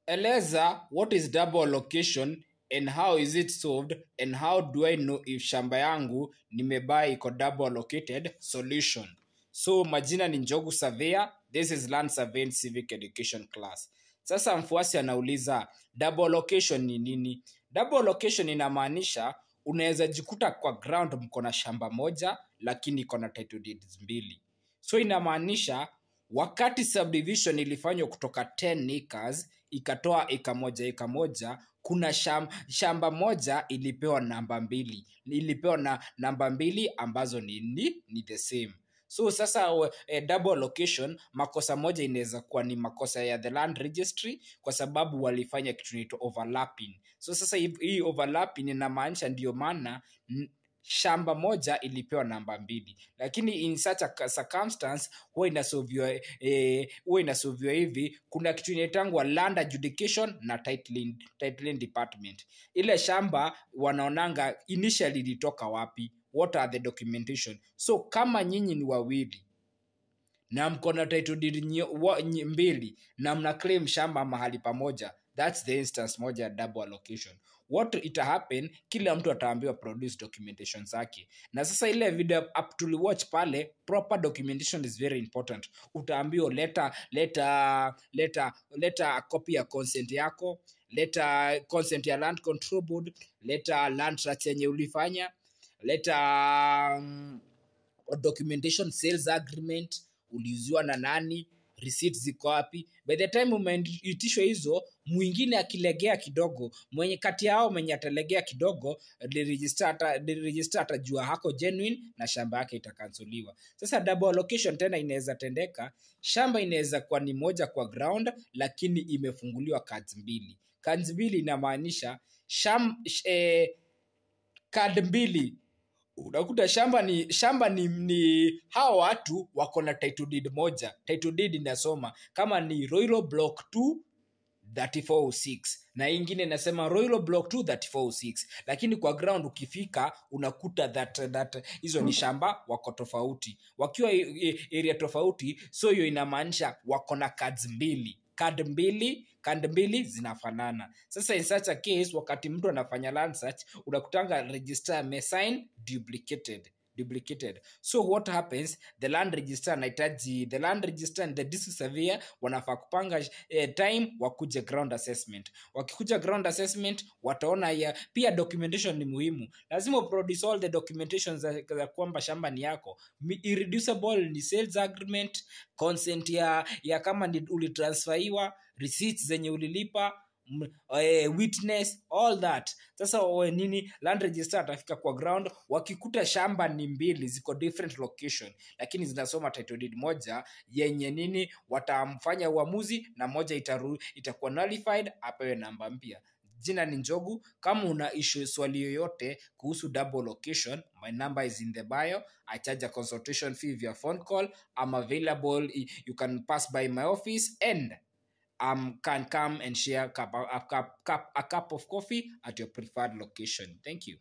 Eleza what is double allocation and how is it solved and how do I know if shamba yangu nimebuy iko double allocated solution. So majina ni Njogu Surveyor. This is Land Surveying Civic Education class. Sasa mfuasi anauliza double allocation ni nini? Double allocation inamaanisha unaweza jikuta kwa ground mko na shamba moja lakini iko na title deeds mbili. So inamaanisha wakati subdivision ilifanywa kutoka 10 acres ikatoa eka moja, kuna shamba moja ilipewa namba mbili. Ilipewa na namba mbili ambazo ni the same. So sasa double allocation, makosa moja inaweza kuwa ni makosa ya the land registry kwa sababu walifanya kitu inaitwa overlapping. So sasa hii overlapping inamaanisha ndio maana shamba moja ilipewa namba mbili. Lakini in such a circumstance huwa inasolviwa hivi, kuna kitu inaitangwa land adjudication na titling department. Ile shamba wanaonanga initially ilitoka wapi, what are the documentation. So kama nyinyi ni wawili na mko na title deed mbili na mna claim shamba mahali pamoja, that's the instance moja ya double allocation. What it happen, kila mtu ataambiwa produce documentation zake. Na sasa ile video up to watch pale, proper documentation is very important. Utaambiwa leta copy ya consent yako, leta consent ya land control board, leta land trust yenye ulifanya, leta documentation sales agreement, uliuziwa na nani, receipts ziko wapi. By the time umeitishwa hizo, mwingine akilegea kidogo, mwenye kati yao mwenye atalegea kidogo, register atajua hako genuine na shamba yake itakansoliwa. Sasa double allocation tena inaweza tendeka, shamba inaweza kuwa ni moja kwa ground lakini imefunguliwa cards mbili. Cards mbili inamaanisha card mbili. Unakuta shamba ni hao watu wako na title deed moja. Title deed inasoma kama ni Royal Block 2 3406 na ingine inasema Royal Block 2 3406, lakini kwa ground ukifika unakuta that hizo ni shamba wako tofauti, wakiwa area tofauti. So hiyo inamaanisha wako na cards mbili. Card mbili zinafanana. Sasa in such a case, wakati mtu anafanya land search, unakutanga register mesign duplicated. So what happens, the land register and the district surveyor wanafaa kupanga time wakuje ground assessment. Wakikuja ground assessment wataona pia documentation ni muhimu. Lazima produce all the documentation za kwamba shamba ni yako. Irreducible ni sales agreement, consent ya kama ni ulitransferiwa, receipts zenye ulilipa, witness, all that. Sasa land register atafika kwa ground, wakikuta shamba ni mbili ziko different location lakini zinasoma title deed moja yenye watamfanya uamuzi na moja itakuwa nullified, apewe namba mpya. Jina ni Njogu. Kama una issue swali yoyote kuhusu double allocation, my number is in the bio. I charge a consultation fee via phone call. I'm available. You can pass by my office and can come and share a cup of coffee at your preferred location. Thank you.